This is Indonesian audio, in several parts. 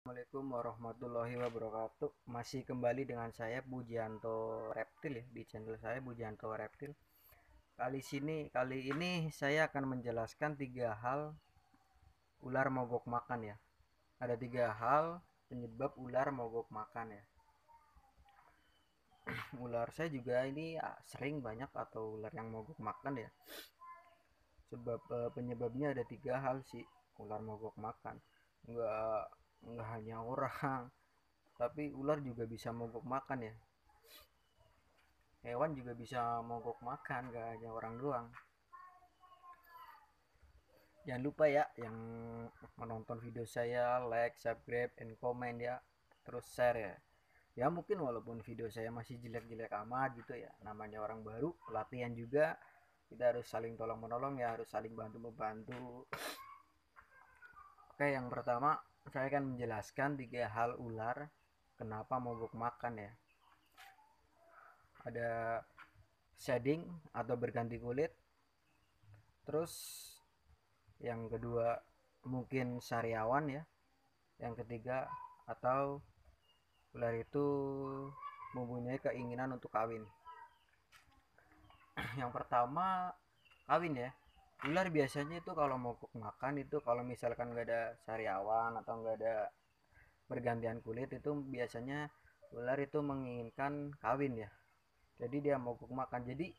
Assalamualaikum warahmatullahi wabarakatuh. Masih kembali dengan saya Bujianto Reptil ya, di channel saya Bujianto Reptil. Kali ini saya akan menjelaskan tiga hal ular mogok makan ya. Ada tiga hal penyebab ular mogok makan ya. Ular saya juga ini sering banyak atau ular yang mogok makan ya. Penyebabnya ada tiga hal sih ular mogok makan. Nggak nggak hanya orang, tapi ular juga bisa mogok makan ya. Hewan juga bisa mogok makan, gak hanya orang doang. Jangan lupa ya yang menonton video saya, like, subscribe, and comment ya. Terus share ya. Ya mungkin walaupun video saya masih jelek-jelek amat gitu ya, namanya orang baru, latihan juga. Kita harus saling tolong menolong ya, harus saling bantu membantu. Oke, yang pertama saya akan menjelaskan tiga hal ular kenapa mogok makan ya. Ada shedding atau berganti kulit. Terus yang kedua mungkin sariawan ya. Yang ketiga, atau ular itu mempunyai keinginan untuk kawin. Yang pertama, kawin ya. Ular biasanya itu kalau mau makan itu kalau misalkan nggak ada sariawan atau nggak ada pergantian kulit, itu biasanya ular itu menginginkan kawin ya. Jadi dia mau makan. Jadi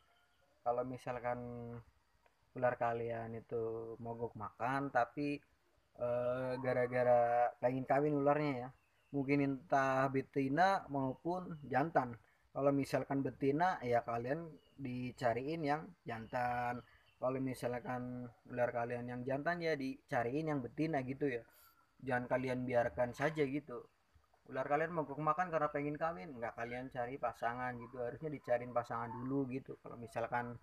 kalau misalkan ular kalian itu mogok makan tapi gara-gara pengen kawin ularnya ya, mungkin entah betina maupun jantan. Kalau misalkan betina ya kalian dicariin yang jantan, kalau misalkan ular kalian yang jantan ya dicariin yang betina gitu ya. Jangan kalian biarkan saja gitu, ular kalian mogok makan karena pengen kawin, nggak kalian cari pasangan gitu, harusnya dicariin pasangan dulu gitu. Kalau misalkan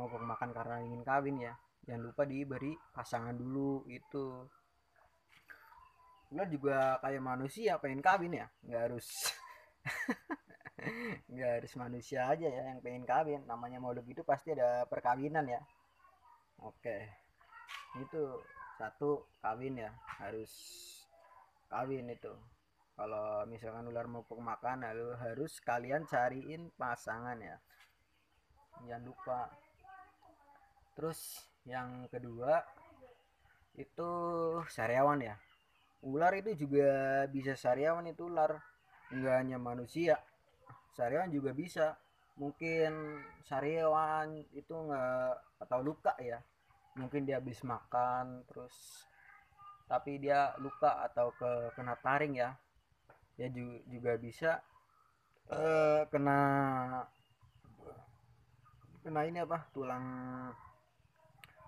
mogok makan karena ingin kawin ya, jangan lupa diberi pasangan dulu itu. Ular juga kayak manusia pengen kawin ya, nggak harus nggak harus manusia aja ya yang pengen kawin, namanya makhluk itu pasti ada perkawinan ya. Oke, itu satu, kawin ya, harus kawin itu. Kalau misalkan ular mau makan lalu harus kalian cariin pasangan ya, jangan lupa. Terus yang kedua itu sariawan ya. Ular itu juga bisa sariawan, itu ular nggak hanya manusia, sariawan juga bisa. Mungkin sariawan itu nggak atau luka ya, mungkin dia habis makan terus tapi dia luka atau kena taring ya, dia juga bisa kena kena ini apa, tulang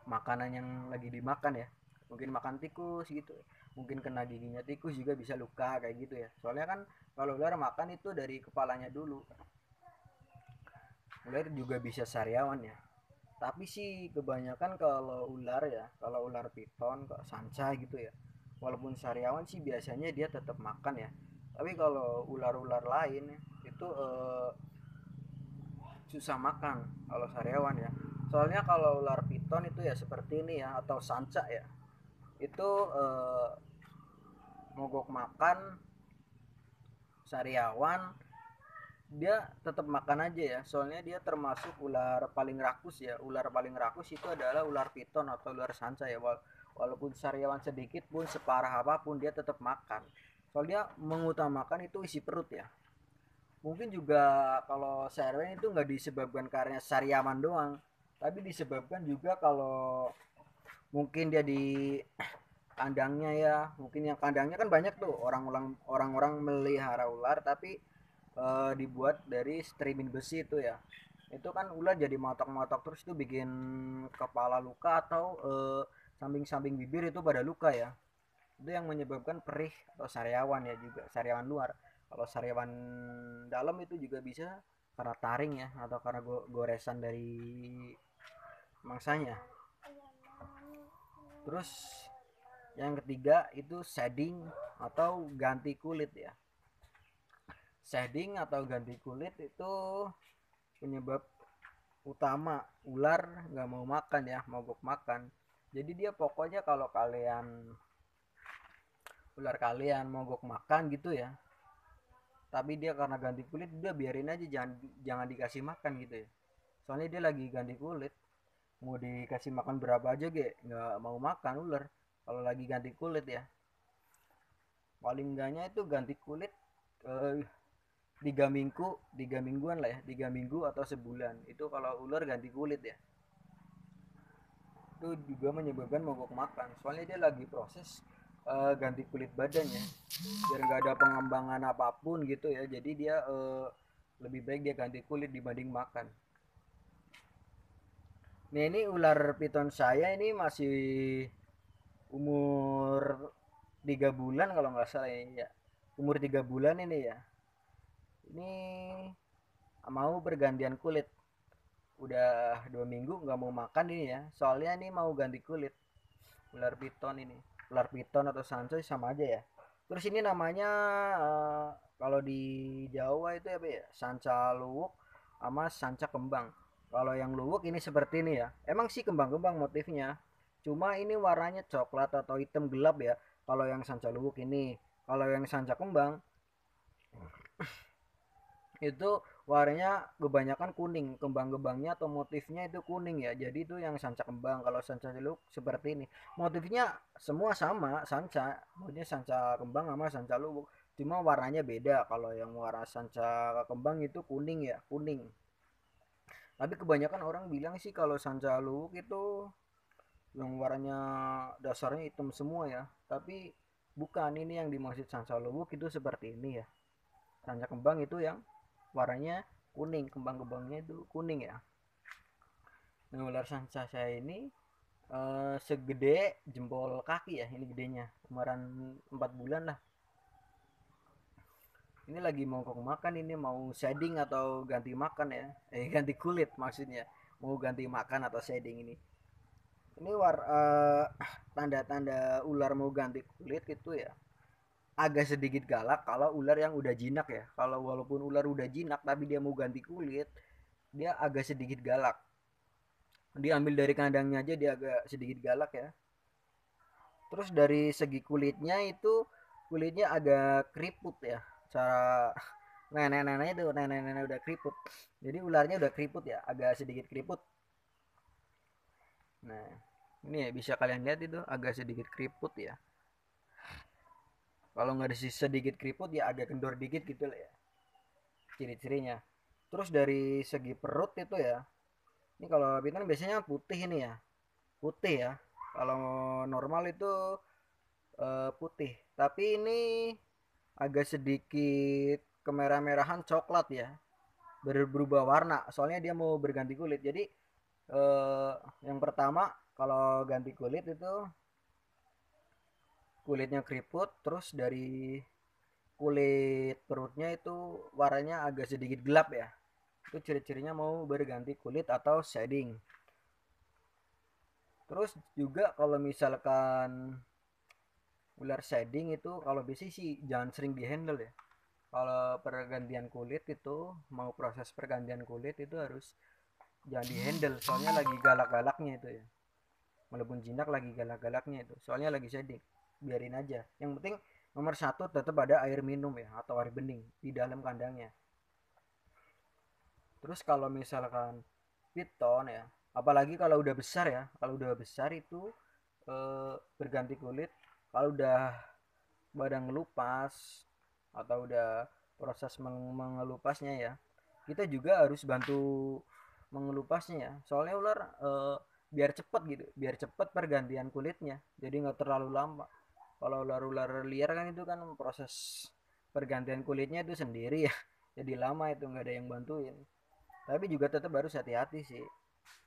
makanan yang lagi dimakan ya, mungkin makan tikus gitu, mungkin kena giginya tikus juga bisa luka kayak gitu ya. Soalnya kan kalau ular makan itu dari kepalanya dulu. Ular juga bisa sariawan ya, tapi sih kebanyakan kalau ular ya, kalau ular piton kok sanca gitu ya, walaupun sariawan sih biasanya dia tetap makan ya. Tapi kalau ular-ular lain itu susah makan kalau sariawan ya. Soalnya kalau ular piton itu ya seperti ini ya, atau sanca ya, itu mogok makan sariawan dia tetap makan aja ya. Soalnya dia termasuk ular paling rakus ya. Ular paling rakus itu adalah ular piton atau ular sanca ya. Walaupun sariawan sedikit pun, separah apapun, dia tetap makan. Soalnya mengutamakan itu isi perut ya. Mungkin juga kalau sariawan itu nggak disebabkan karena sariawan doang, tapi disebabkan juga kalau mungkin dia di kandangnya ya, mungkin yang kandangnya kan banyak tuh orang-orang melihara ular tapi dibuat dari streaming besi itu ya, itu kan ular jadi motok-motok terus itu bikin kepala luka atau samping-samping bibir itu pada luka ya. Itu yang menyebabkan perih atau sariawan ya, juga sariawan luar. Kalau sariawan dalam itu juga bisa karena taring ya, atau karena goresan dari mangsanya. Terus yang ketiga itu shedding atau ganti kulit ya. Shedding atau ganti kulit itu penyebab utama ular nggak mau makan ya, mogok makan. Jadi dia pokoknya kalau kalian ular kalian mogok makan gitu ya, tapi dia karena ganti kulit udah biarin aja, jangan jangan dikasih makan gitu ya, soalnya dia lagi ganti kulit. Mau dikasih makan berapa aja nggak mau makan ular kalau lagi ganti kulit ya. Paling enggaknya itu ganti kulit eh, 3 mingguan lah ya, 3 minggu atau sebulan itu kalau ular ganti kulit ya. Itu juga menyebabkan mogok makan, soalnya dia lagi proses ganti kulit badannya biar nggak ada pengembangan apapun gitu ya, jadi dia lebih baik dia ganti kulit dibanding makan. Nah ini ular piton saya ini masih umur 3 bulan kalau nggak salah ya. Umur 3 bulan ini ya. Ini mau bergantian kulit. Udah 2 minggu nggak mau makan ini ya. Soalnya ini mau ganti kulit. Ular piton ini. Ular piton atau sanca sama aja ya. Terus ini namanya eh, kalau di Jawa itu apa ya? Sanca luwuk sama sanca kembang. Kalau yang luwuk ini seperti ini ya. Emang sih kembang-kembang motifnya. Cuma ini warnanya coklat atau hitam gelap ya. Kalau yang sanca luwuk ini. Kalau yang sanca kembang itu warnanya kebanyakan kuning, kembang-kembangnya atau motifnya itu kuning ya, jadi itu yang sanca kembang. Kalau sanca celuk seperti ini, motifnya semua sama sanca, motifnya sanca kembang sama sanca lubuk, cuma warnanya beda. Kalau yang warna sanca kembang itu kuning ya, kuning. Tapi kebanyakan orang bilang sih kalau sanca lubuk itu yang warnanya dasarnya hitam semua ya, tapi bukan. Ini yang dimaksud sanca lubuk itu seperti ini ya. Sanca kembang itu yang warnanya kuning, kembang-kembangnya itu kuning ya. Nah, ular sanca saya ini segede jempol kaki ya, ini gedenya, umuran 4 bulan lah. Ini lagi mau kok makan, ini mau shading atau ganti makan ya, ganti kulit maksudnya, mau ganti makan atau shading ini. Ini tanda-tanda ular mau ganti kulit itu ya, agak sedikit galak kalau ular yang udah jinak ya. Kalau walaupun ular udah jinak tapi dia mau ganti kulit, dia agak sedikit galak. Diambil dari kandangnya aja dia agak sedikit galak ya. Terus dari segi kulitnya itu, kulitnya agak keriput ya. Cara nenek-nenek itu, nenek-nenek udah keriput. Jadi ularnya udah keriput ya, agak sedikit keriput. Nah, ini ya bisa kalian lihat itu agak sedikit keriput ya. Kalau nggak sedikit keriput ya agak kendor dikit gitu lah ya, ciri-cirinya. Terus dari segi perut itu ya, ini kalau bintang biasanya putih ini ya, putih ya. Kalau normal itu putih, tapi ini agak sedikit kemerah-merahan coklat ya, berubah warna. Soalnya dia mau berganti kulit. Jadi eh, yang pertama kalau ganti kulit itu kulitnya keriput, terus dari kulit perutnya itu warnanya agak sedikit gelap ya. Itu ciri-cirinya mau berganti kulit atau shading. Terus juga kalau misalkan ular shading itu kalau bisa sih jangan sering dihandle ya. Kalau pergantian kulit itu, mau proses pergantian kulit itu harus jangan dihandle, soalnya lagi galak-galaknya itu ya. Walaupun jinak lagi galak-galaknya itu, soalnya lagi shading. Biarin aja. Yang penting nomor satu tetap ada air minum ya, atau air bening di dalam kandangnya. Terus kalau misalkan piton ya, apalagi kalau udah besar ya, kalau udah besar itu berganti kulit, kalau udah badan ngelupas atau udah proses mengelupasnya ya, kita juga harus bantu mengelupasnya ya, soalnya ular biar cepet gitu, biar cepet pergantian kulitnya, jadi nggak terlalu lama. Kalau ular-ular liar kan itu kan proses pergantian kulitnya itu sendiri ya, jadi lama itu nggak ada yang bantuin. Tapi juga tetap harus hati-hati sih.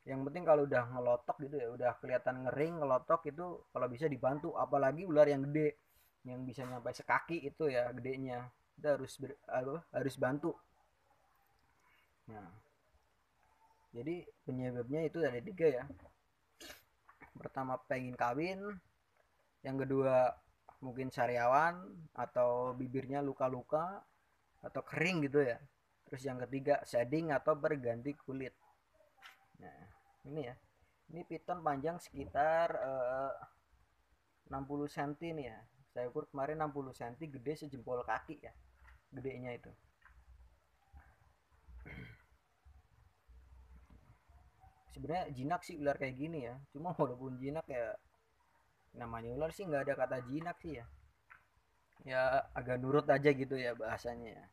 Yang penting kalau udah ngelotok gitu ya, udah kelihatan ngering ngelotok itu, kalau bisa dibantu. Apalagi ular yang gede, yang bisa nyampe sekaki itu ya gedenya, kita harus bantu. Nah, jadi penyebabnya itu ada 3 ya. Pertama pengen kawin, yang kedua mungkin sariawan atau bibirnya luka-luka atau kering gitu ya. Terus yang ketiga shading atau berganti kulit. Nah, ini ya. Ini piton panjang sekitar 60 cm nih ya. Saya ukur kemarin 60 cm, gede sejempol kaki ya, gedenya itu. Sebenarnya jinak sih ular kayak gini ya, cuma walaupun jinak ya, namanya ular sih nggak ada kata jinak sih ya, ya agak nurut aja gitu ya bahasanya ya.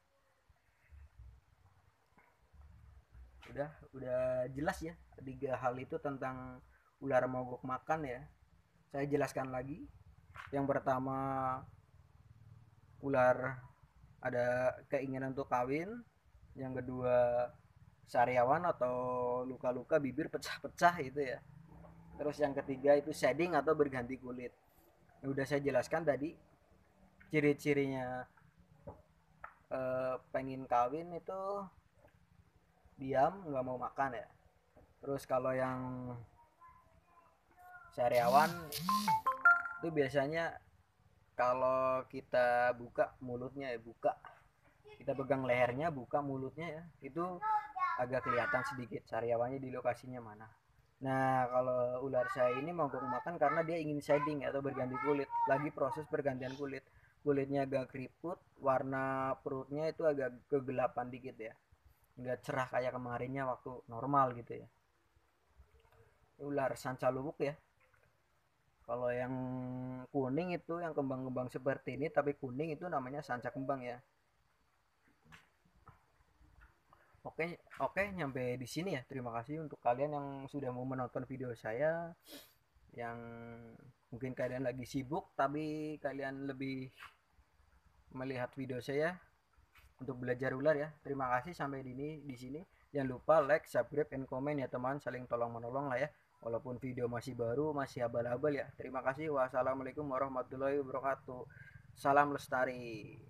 Udah jelas ya tiga hal itu tentang ular mogok makan ya. Saya jelaskan lagi. Yang pertama, ular ada keinginan untuk kawin. Yang kedua, sariawan atau luka-luka bibir pecah-pecah itu ya. Terus yang ketiga itu shedding atau berganti kulit. Udah saya jelaskan tadi ciri-cirinya. Pengen kawin itu diam, nggak mau makan ya. Terus kalau yang sariawan itu biasanya kalau kita buka mulutnya ya, kita pegang lehernya, buka mulutnya ya, itu agak kelihatan sedikit sariawannya di lokasinya mana. Nah, kalau ular saya ini mogok makan karena dia ingin shedding atau berganti kulit, lagi proses pergantian kulit. Kulitnya agak keriput, warna perutnya itu agak kegelapan dikit ya, nggak cerah kayak kemarinnya waktu normal gitu ya. Ular sanca lubuk ya. Kalau yang kuning itu, yang kembang-kembang seperti ini tapi kuning, itu namanya sanca kembang ya. Oke, oke, nyampe di sini ya. Terima kasih untuk kalian yang sudah mau menonton video saya. Yang mungkin kalian lagi sibuk tapi kalian lebih melihat video saya untuk belajar ular ya. Terima kasih sampai di sini. Jangan lupa like, subscribe, and comment ya teman. Saling tolong menolong lah ya. Walaupun video masih baru, masih abal-abal ya. Terima kasih. Wassalamualaikum warahmatullahi wabarakatuh. Salam lestari.